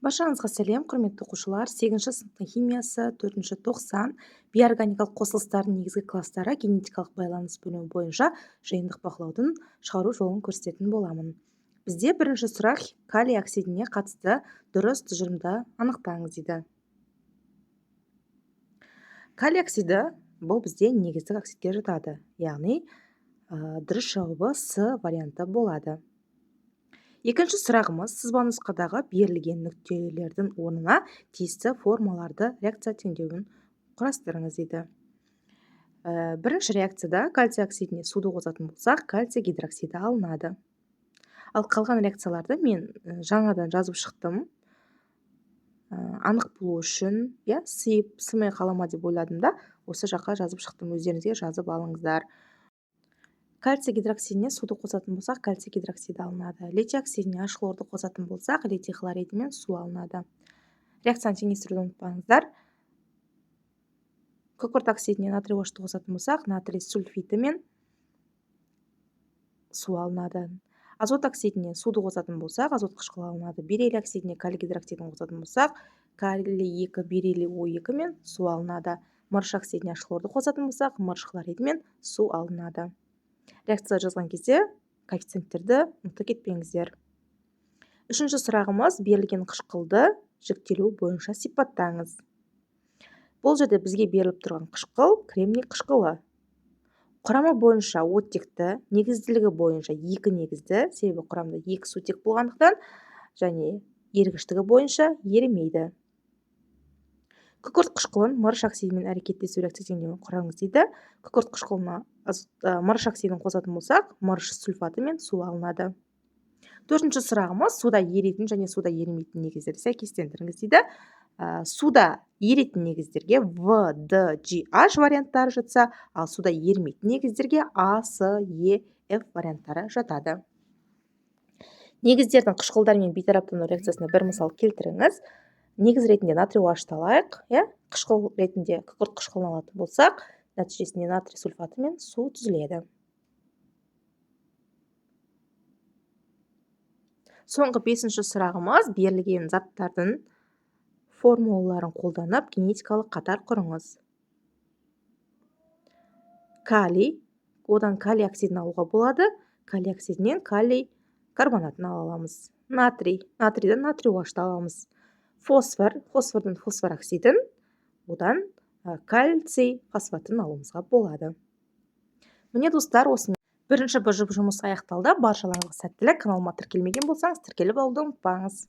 Баршаңызға сәлем, құрметті оқушылар. 8-ші сыныптың химиясы, 4-ші тоқсан, биоорганикалық қосылыстардың негізгі кластары генетикалық байланыс бөлімі бойынша жиынтық бақылаудың шығару жолын көрсететін боламын. Бізде бірінші сұрақ калий оксидіне қатысты дұрыс тұжырымды анықтаңыз дейді. Калий оксиді бұл бізде негіздік оксидке жатады, яғни дұрыс жауабы С варианты болады. Екінші сұрағымыз сызбанұсқадағы берілген нүктелердің орнына тиісті формаларды реакция теңдеуін құрастырыңыз дейді. Бірінші реакцияда кальций оксидіне суды қосатын болсақ, кальций гидроксиді алынады. Ал қалған реакцияларды мен жаңадан жазып шықтым. Анық болу үшін, сымай қалама деп ойладым да, осы жаққа жазып шықтым. Өздеріңізге жазып алыңыздар. Кальций гидроксидіне суды қосатын болсақ, кальций гидроксиді алынады. Литий оксидіне аш хлорды қосатын болсақ, литий хлориді мен су алынады. Реакцияны теңестіруді ұмытпаңыздар. Күкірт оксидіне натрий қышты қосатын болсақ, натрий сульфиді мен су алынады. Азот оксидіне суды қосатын болсақ, азот қышқылы алынады. Бериллий оксидіне калий гидроксидін қосатын болсақ, калий 2, бериллий O2 мен су алынады. Мырыш оксидіне аш хлорды қосатын болсақ, мырыш хлориді мен су алынады. Реакция жазған кезде коэффициенттерді ұмытып кетпеңіздер. Үшінші сұрағымыз берілген қышқылды жіктелу бойынша сипаттаңыз. Бұл жерде бізге беріліп тұрған қышқыл кремний қышқылы. Құрамы бойынша оттекті, негізділігі бойынша 2 негізді, себебі құрамда 2 сутек болғандықтан, және ергіштігі бойынша ерімейді. Күкірт қышқылын мырыш оксидімен әрекеттесу реакция теңдеуін құраңыз дейді. Күкірт қышқылына мырыш оксидін қосатын болсақ, мырыш сульфаты мен су алынады. Төртінші сұрағымыз суда еритін және суда ерімейтін негіздерді сәйкестендіріңіз дейді. Суда еритін негіздерге В, Д, G, H варианттары жатса, ал суда ерімейтін негіздерге А, С, Е, Ф варианттары жатады. Негіздердің қышқылдар мен бейтараптану реакциясына бір мысал келтіріңіз. Негіз ретінде натрий OH алайық, қышқыл ретінде күкірт қышқылын алатын болсақ, нәтижесінде натрий сульфаты мен су түзіледі. Соңғы 5-ші сұрағымыз берілген заттардың формулаларын қолданып генетикалық қатар құрыңыз. Калий, одан калий оксидін алуға болады. Калий оксидінен калий карбонатын аламыз. Натрийден натрий OH аламыз. Фосфордың фосфор оксидін, одан кальций фосфатын алуымызға болады. Міне достар, осымен бірінші жұмыс аяқталды. Баршаларыңызға сәттілік. Каналыма тіркелмеген болсаңыз, тіркеліп алуды ұмытпаңыз.